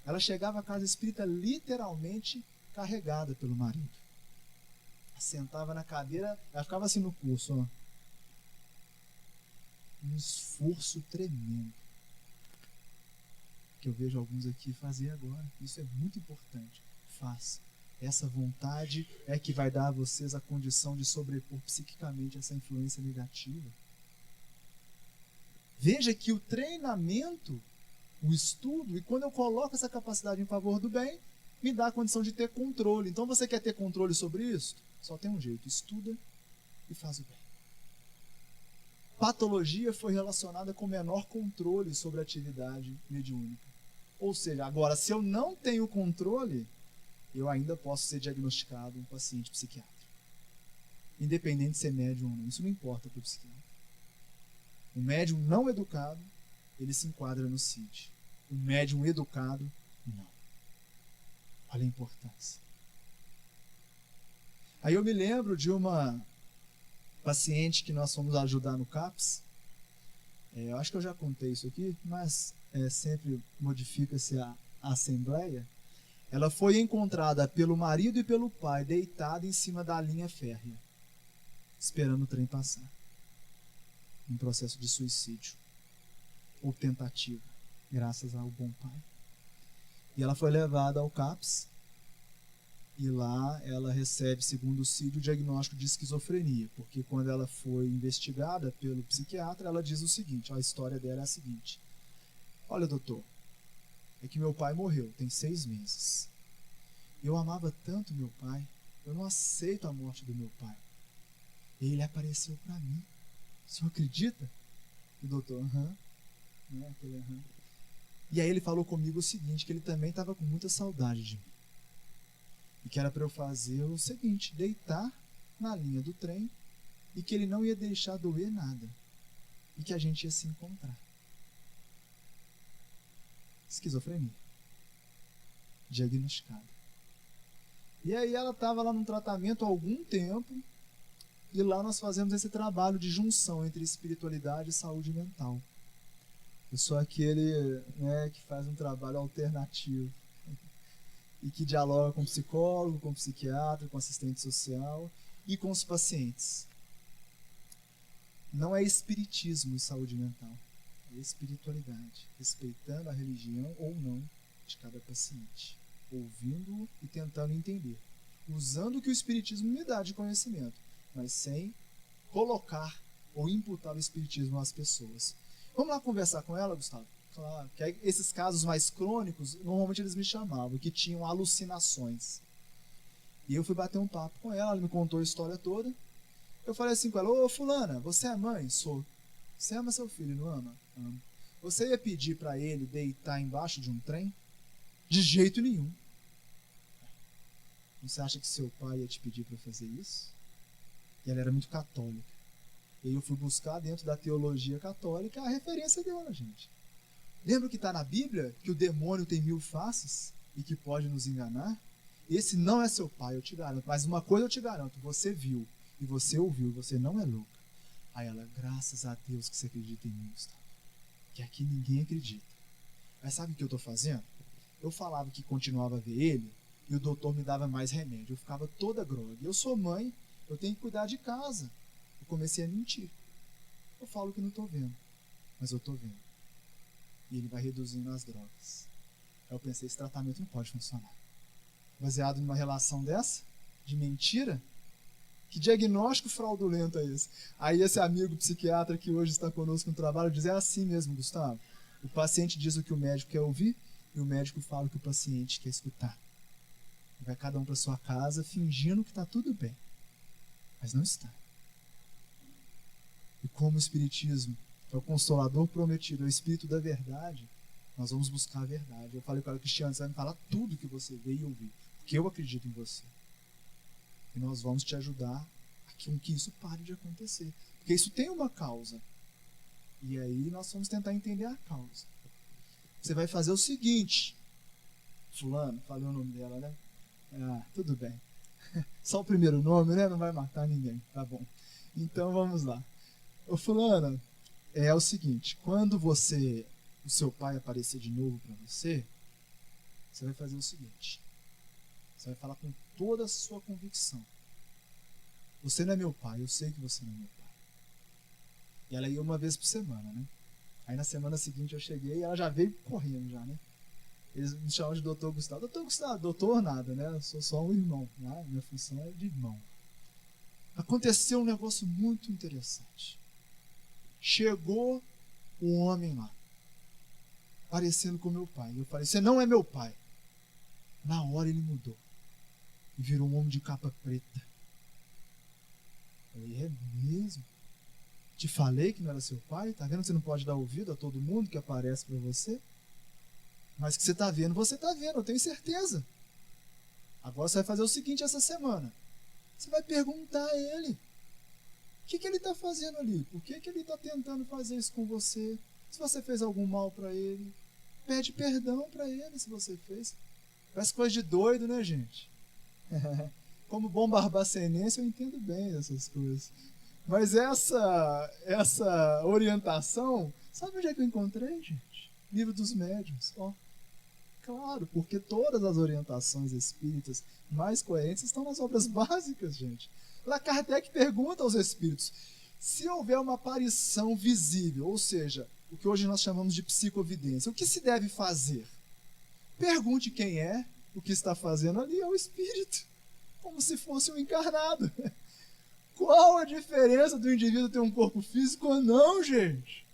Ela chegava à casa espírita literalmente carregada pelo marido. Ela sentava na cadeira, ela ficava assim no curso, ó. Um esforço tremendo. Que eu vejo alguns aqui fazer agora. Isso é muito importante. Faça. Essa vontade é que vai dar a vocês a condição de sobrepor psiquicamente essa influência negativa. Veja que o treinamento, o estudo, e quando eu coloco essa capacidade em favor do bem, me dá a condição de ter controle. Então você quer ter controle sobre isso? Só tem um jeito, estuda e faz o bem. Patologia foi relacionada com menor controle sobre a atividade mediúnica. Ou seja, agora, se eu não tenho controle, eu ainda posso ser diagnosticado um paciente psiquiátrico. Independente de ser médium ou não. Isso não importa para o psiquiatra. O médium não educado, ele se enquadra no CID. O médium educado, não. Olha a importância. Aí eu me lembro de uma paciente que nós fomos ajudar no CAPS. Eu acho que eu já contei isso aqui, mas sempre modifica-se a assembleia. Ela foi encontrada pelo marido e pelo pai deitada em cima da linha férrea, esperando o trem passar. Um processo de suicídio ou tentativa, graças ao bom pai. E ela foi levada ao CAPS e lá ela recebe, segundo o CID, o diagnóstico de esquizofrenia, porque quando ela foi investigada pelo psiquiatra, ela diz o seguinte, a história dela é a seguinte: olha, doutor, é que meu pai morreu, tem 6 meses. Eu amava tanto meu pai, eu não aceito a morte do meu pai. E ele apareceu para mim. O senhor acredita? E o doutor, né, aquele aham. E aí ele falou comigo o seguinte, que ele também estava com muita saudade de mim. E que era para eu fazer o seguinte, deitar na linha do trem e que ele não ia deixar doer nada. E que a gente ia se encontrar. Esquizofrenia. Diagnosticada. E aí ela estava lá num tratamento há algum tempo e lá nós fazemos esse trabalho de junção entre espiritualidade e saúde mental. Eu sou aquele, né, que faz um trabalho alternativo e que dialoga com psicólogo, com psiquiatra, com assistente social e com os pacientes. Não é espiritismo e saúde mental, é espiritualidade, respeitando a religião ou não de cada paciente, ouvindo-o e tentando entender, usando o que o espiritismo me dá de conhecimento, mas sem colocar ou imputar o espiritismo às pessoas. Vamos lá conversar com ela, Gustavo? Claro, que esses casos mais crônicos, normalmente eles me chamavam, que tinham alucinações. E eu fui bater um papo com ela me contou a história toda. Eu falei assim com ela, ô fulana, você é mãe? Sou. Você ama seu filho, não ama? Amo. Você ia pedir para ele deitar embaixo de um trem? De jeito nenhum. Você acha que seu pai ia te pedir para fazer isso? E ela era muito católica. E aí eu fui buscar dentro da teologia católica a referência dela, gente. Lembra que está na Bíblia que o demônio tem 1000 faces e que pode nos enganar? Esse não é seu pai, eu te garanto. Mas uma coisa eu te garanto, você viu e você ouviu, você não é louca. Aí ela, graças a Deus que você acredita em mim, Gustavo. Que aqui ninguém acredita. Mas sabe o que eu estou fazendo? Eu falava que continuava a ver ele e o doutor me dava mais remédio. Eu ficava toda grogue. Eu sou mãe, eu tenho que cuidar de casa. Eu comecei a mentir. Eu falo que não estou vendo, mas eu estou vendo. e ele vai reduzindo as drogas. Aí eu pensei, esse tratamento não pode funcionar. Baseado numa relação dessa, de mentira, que diagnóstico fraudulento é esse? Aí esse amigo psiquiatra que hoje está conosco no trabalho diz, é assim mesmo, Gustavo. O paciente diz o que o médico quer ouvir e o médico fala o que o paciente quer escutar. E vai cada um para sua casa fingindo que está tudo bem. Mas não está. E como o Espiritismo é o Consolador prometido, é o Espírito da verdade, nós vamos buscar a verdade. Eu falei para o Cristiano, você vai me falar tudo que você vê e ouvir, porque eu acredito em você. E nós vamos te ajudar a que isso pare de acontecer. Porque isso tem uma causa. E aí nós vamos tentar entender a causa. Você vai fazer o seguinte, fulano, falei o nome dela, né? Ah, tudo bem. Só o primeiro nome, né? Não vai matar ninguém, tá bom. Então vamos lá. Ô fulana, é o seguinte, quando o seu pai aparecer de novo para você, você vai fazer o seguinte. Você vai falar com toda a sua convicção. Você não é meu pai, eu sei que você não é meu pai. E ela ia uma vez por semana, né? Aí na semana seguinte eu cheguei e ela já veio correndo já, né? Eles me chamam de doutor Gustavo. Doutor Gustavo, doutor nada, né? Eu sou só um irmão, né? Minha função é de irmão. Aconteceu um negócio muito interessante. Chegou um homem lá, parecendo com meu pai. Eu falei, você não é meu pai. Na hora ele mudou. E virou um homem de capa preta. Eu falei, é mesmo? Te falei que não era seu pai? Tá vendo que você não pode dar ouvido a todo mundo que aparece para você? Mas que você tá vendo, eu tenho certeza. Agora você vai fazer o seguinte essa semana. Você vai perguntar a ele. O que ele está fazendo ali? Por que ele está tentando fazer isso com você? Se você fez algum mal para ele, pede perdão para ele se você fez. Parece coisa de doido, né, gente? Como bom barbacenense, eu entendo bem essas coisas. Mas essa orientação, sabe onde é que eu encontrei, gente? Livro dos Médiuns. Ó, claro, porque todas as orientações espíritas mais coerentes estão nas obras básicas, gente. Lá Kardec pergunta aos espíritos, se houver uma aparição visível, ou seja, o que hoje nós chamamos de psicovidência, o que se deve fazer? Pergunte quem é, o que está fazendo ali é o espírito, como se fosse um encarnado. Qual a diferença do indivíduo ter um corpo físico ou não, gente?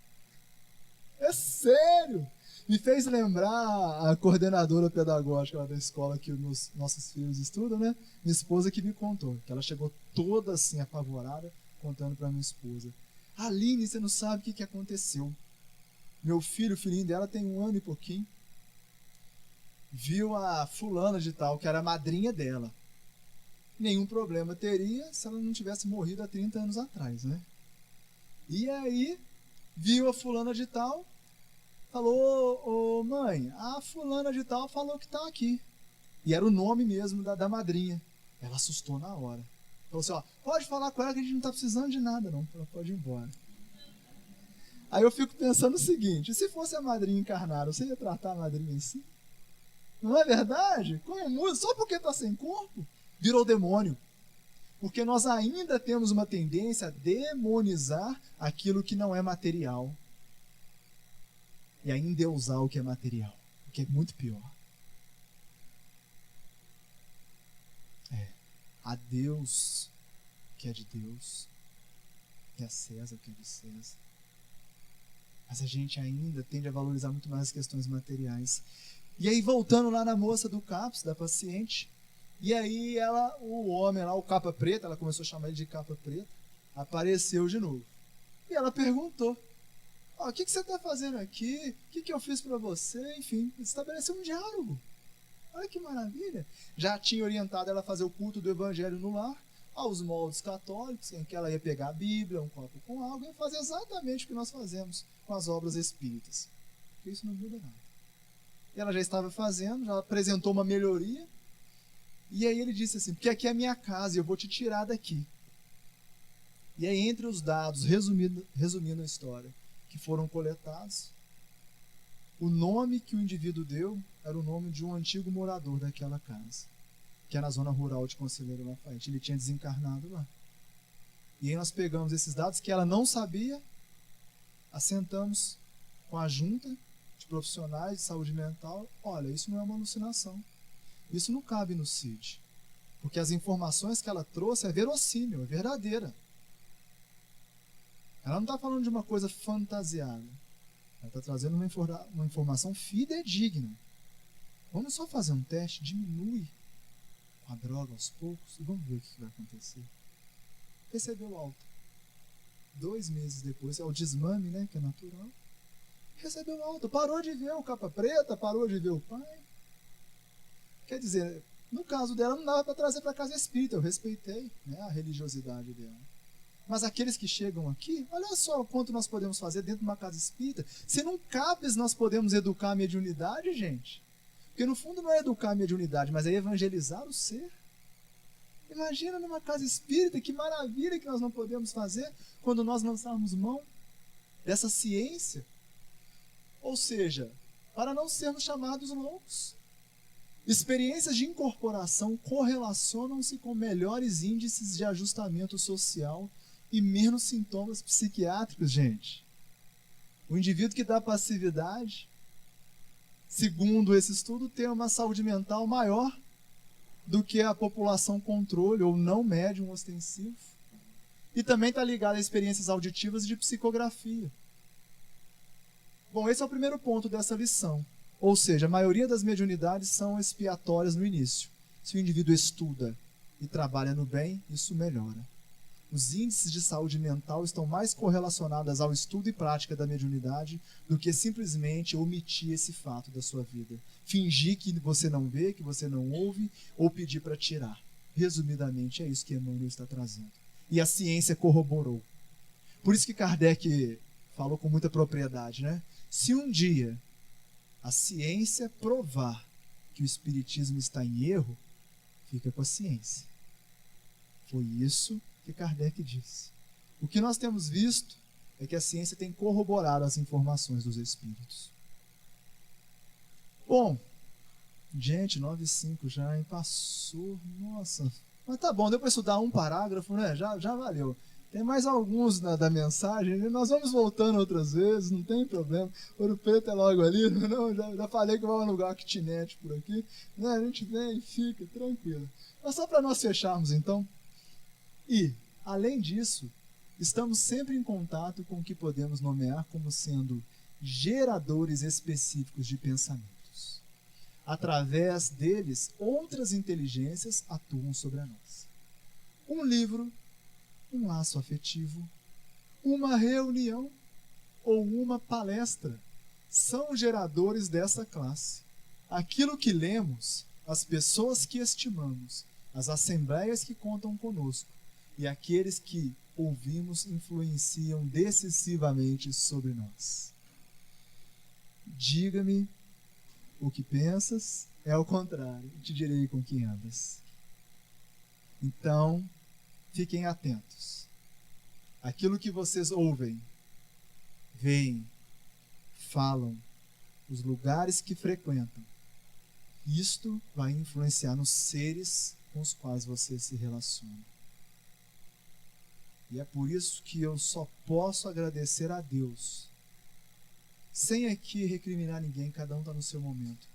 É sério. Me fez lembrar a coordenadora pedagógica lá da escola que os nossos filhos estudam, né? Minha esposa que me contou, que ela chegou toda assim, apavorada, contando para minha esposa. Aline, você não sabe o que aconteceu. Meu filho, o filhinho dela, tem 1 ano e pouquinho, viu a fulana de tal, que era a madrinha dela. Nenhum problema teria se ela não tivesse morrido há 30 anos atrás, né? E aí, viu a fulana de tal, falou, ô mãe, a fulana de tal falou que tá aqui. E era o nome mesmo da madrinha. Ela assustou na hora. Falou assim, ó, pode falar com ela que a gente não tá precisando de nada não, ela pode ir embora. Aí eu fico pensando o seguinte, se fosse a madrinha encarnada, você ia tratar a madrinha assim? Não é verdade? Como muda? Só porque tá sem corpo, virou demônio. Porque nós ainda temos uma tendência a demonizar aquilo que não é material. E a endeusar o que é material, o que é muito pior. A Deus o que é de Deus, e a César o que é de César. Mas a gente ainda tende a valorizar muito mais as questões materiais. E aí, voltando lá na moça do CAPS, da paciente, e aí o homem lá, o capa preta, ela começou a chamar ele de capa preta, apareceu de novo. E ela perguntou, o que você está fazendo aqui? O que eu fiz para você? Enfim, estabeleceu um diálogo. Olha que maravilha. Já tinha orientado ela a fazer o culto do evangelho no lar, aos moldes católicos, em que ela ia pegar a Bíblia, um copo com água, e fazer exatamente o que nós fazemos com as obras espíritas. Porque isso não muda nada. E ela já estava fazendo, já apresentou uma melhoria, e aí ele disse assim, porque aqui é a minha casa e eu vou te tirar daqui. E aí, entre os dados, resumindo a história, que foram coletados, o nome que o indivíduo deu era o nome de um antigo morador daquela casa, que é na zona rural de Conselheiro Lafayette. Ele tinha desencarnado lá. E aí nós pegamos esses dados que ela não sabia, assentamos com a junta, de profissionais de saúde mental, olha, isso não é uma alucinação. Isso não cabe no CID. Porque as informações que ela trouxe é verossímil, é verdadeira. Ela não está falando de uma coisa fantasiada. Ela está trazendo uma informação fidedigna. Vamos só fazer um teste, diminui a droga aos poucos e vamos ver o que vai acontecer. Recebeu alta. 2 meses depois, é o desmame, né, que é natural. Recebeu alta, parou de ver o capa preta, parou de ver o pai. Quer dizer, no caso dela não dava para trazer para casa espírita, eu respeitei, né, a religiosidade dela. Mas aqueles que chegam aqui, olha só o quanto nós podemos fazer dentro de uma casa espírita. Se não CAPES nós podemos educar a mediunidade, gente. Porque no fundo não é educar a mediunidade, mas é evangelizar o ser. Imagina numa casa espírita, que maravilha que nós não podemos fazer quando nós lançarmos mão dessa ciência. Ou seja, para não sermos chamados loucos. Experiências de incorporação correlacionam-se com melhores índices de ajustamento social e menos sintomas psiquiátricos, gente. O indivíduo que dá passividade, segundo esse estudo, tem uma saúde mental maior do que a população controle ou não médium ostensivo. E também está ligado a experiências auditivas e de psicografia. Bom, esse é o primeiro ponto dessa lição. Ou seja, a maioria das mediunidades são expiatórias no início. Se o indivíduo estuda e trabalha no bem, isso melhora. Os índices de saúde mental estão mais correlacionados ao estudo e prática da mediunidade do que simplesmente omitir esse fato da sua vida. Fingir que você não vê, que você não ouve, ou pedir para tirar. Resumidamente, é isso que Emmanuel está trazendo. E a ciência corroborou. Por isso que Kardec falou com muita propriedade, né? Se um dia a ciência provar que o espiritismo está em erro, fica com a ciência. Foi isso que Kardec disse. O que nós temos visto é que a ciência tem corroborado as informações dos espíritos. Bom, gente, 9h05 já, hein? Passou, nossa. Mas tá bom, deu para estudar um parágrafo, né? Já valeu. Tem mais alguns da mensagem, nós vamos voltando outras vezes, não tem problema. Ouro Preto é logo ali, não, já falei que vai alugar uma kitnet por aqui, né? A gente vem e fica tranquilo. Mas só para nós fecharmos então. E, além disso, estamos sempre em contato com o que podemos nomear como sendo geradores específicos de pensamentos. Através deles, outras inteligências atuam sobre a nossa. Um livro, um laço afetivo, uma reunião ou uma palestra são geradores dessa classe. Aquilo que lemos, as pessoas que estimamos, as assembleias que contam conosco e aqueles que ouvimos influenciam decisivamente sobre nós. Diga-me o que pensas, é ao contrário, te direi com quem andas. Então, fiquem atentos. Aquilo que vocês ouvem, veem, falam, os lugares que frequentam, isto vai influenciar nos seres com os quais vocês se relacionam. E é por isso que eu só posso agradecer a Deus, sem aqui recriminar ninguém, cada um está no seu momento.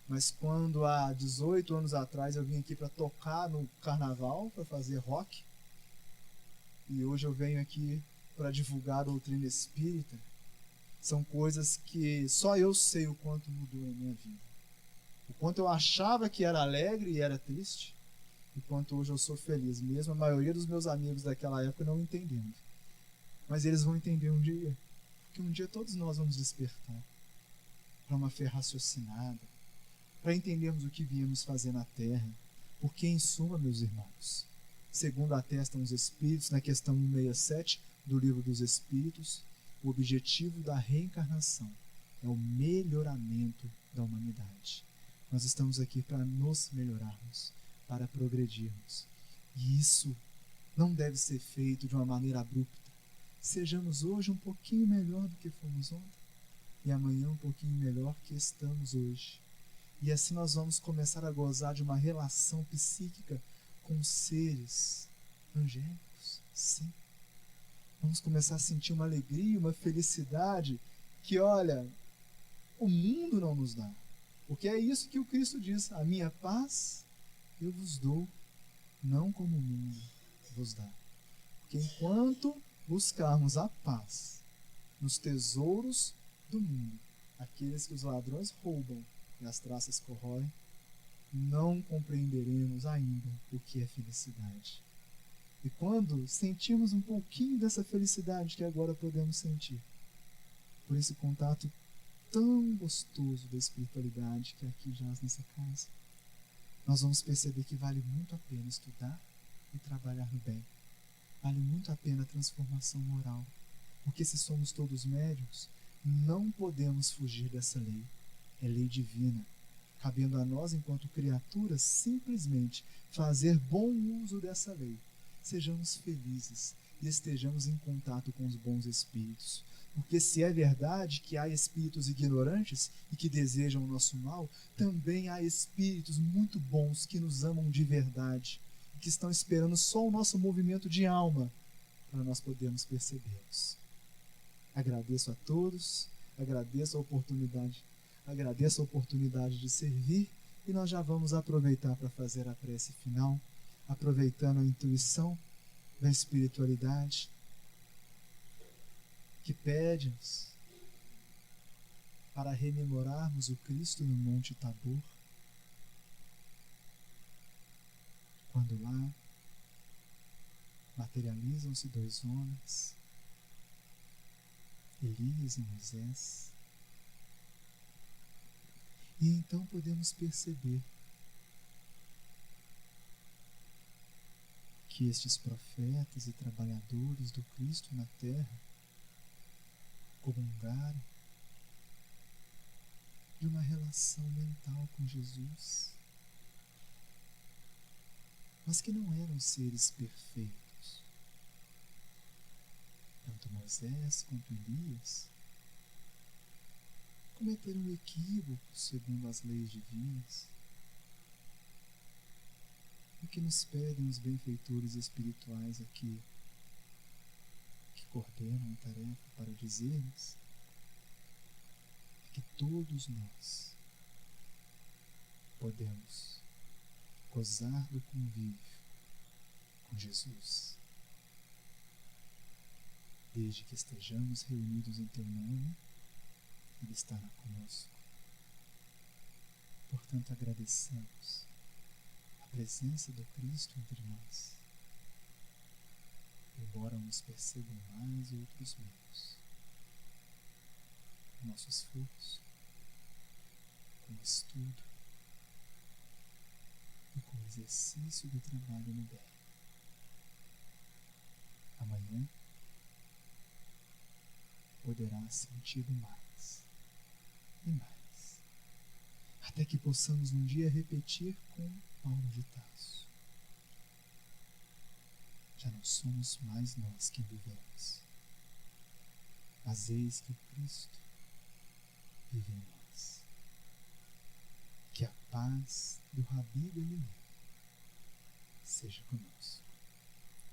Mas quando há 18 anos atrás eu vim aqui para tocar no carnaval, para fazer rock, e hoje eu venho aqui para divulgar a doutrina espírita, são coisas que só eu sei o quanto mudou a minha vida. O quanto eu achava que era alegre e era triste, e quanto hoje eu sou feliz. Mesmo a maioria dos meus amigos daquela época não entendendo. Mas eles vão entender um dia, porque um dia todos nós vamos despertar para uma fé raciocinada, para entendermos o que viemos fazer na Terra, porque em suma, meus irmãos, segundo atestam os Espíritos, na questão 167 do Livro dos Espíritos, o objetivo da reencarnação é o melhoramento da humanidade. Nós estamos aqui para nos melhorarmos, para progredirmos. E isso não deve ser feito de uma maneira abrupta. Sejamos hoje um pouquinho melhor do que fomos ontem, e amanhã um pouquinho melhor que estamos hoje. E assim nós vamos começar a gozar de uma relação psíquica com seres angélicos, sim. Vamos começar a sentir uma alegria, uma felicidade que, olha, O mundo não nos dá. Porque é isso que o Cristo diz: a minha paz eu vos dou, não como o mundo vos dá. Porque enquanto buscarmos a paz nos tesouros do mundo, aqueles que os ladrões roubam e as traças corroem, não compreenderemos ainda o que é felicidade. E quando sentimos um pouquinho dessa felicidade que agora podemos sentir, por esse contato tão gostoso da espiritualidade que aqui jaz nessa casa, nós vamos perceber que vale muito a pena estudar e trabalhar no bem. Vale muito a pena a transformação moral. Porque se somos todos médiuns, não podemos fugir dessa lei. É lei divina. Cabendo a nós, enquanto criaturas, simplesmente fazer bom uso dessa lei. Sejamos felizes e estejamos em contato com os bons espíritos. Porque se é verdade que há espíritos ignorantes e que desejam o nosso mal, também há espíritos muito bons que nos amam de verdade e que estão esperando só o nosso movimento de alma para nós podermos percebê-los. Agradeço a todos, agradeço a oportunidade de servir, e nós já vamos aproveitar para fazer a prece final, aproveitando a intuição da espiritualidade que pede-nos para rememorarmos o Cristo no Monte Tabor, quando lá materializam-se dois homens, Elias e Moisés, e então podemos perceber que estes profetas e trabalhadores do Cristo na terra comungaram de uma relação mental com Jesus, mas que não eram seres perfeitos. Tanto Moisés quanto Elias cometeram equívocos segundo as leis divinas. O que nos pedem os benfeitores espirituais aqui, que coordenam a tarefa, para dizer-nos é que todos nós podemos gozar do convívio com Jesus, desde que estejamos reunidos em teu nome, Ele estará conosco. Portanto, agradecemos a presença do Cristo entre nós, embora uns percebam mais e outros menos. O nosso esforço, com o estudo e com o exercício do trabalho no bem. Amanhã poderá senti-lo mais e mais, até que possamos um dia repetir com Paulo de Tarso: já não somos mais nós quem vivemos, mas eis que o Cristo vive em nós. Que a paz do Rabi Belém seja conosco,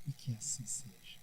e que assim seja.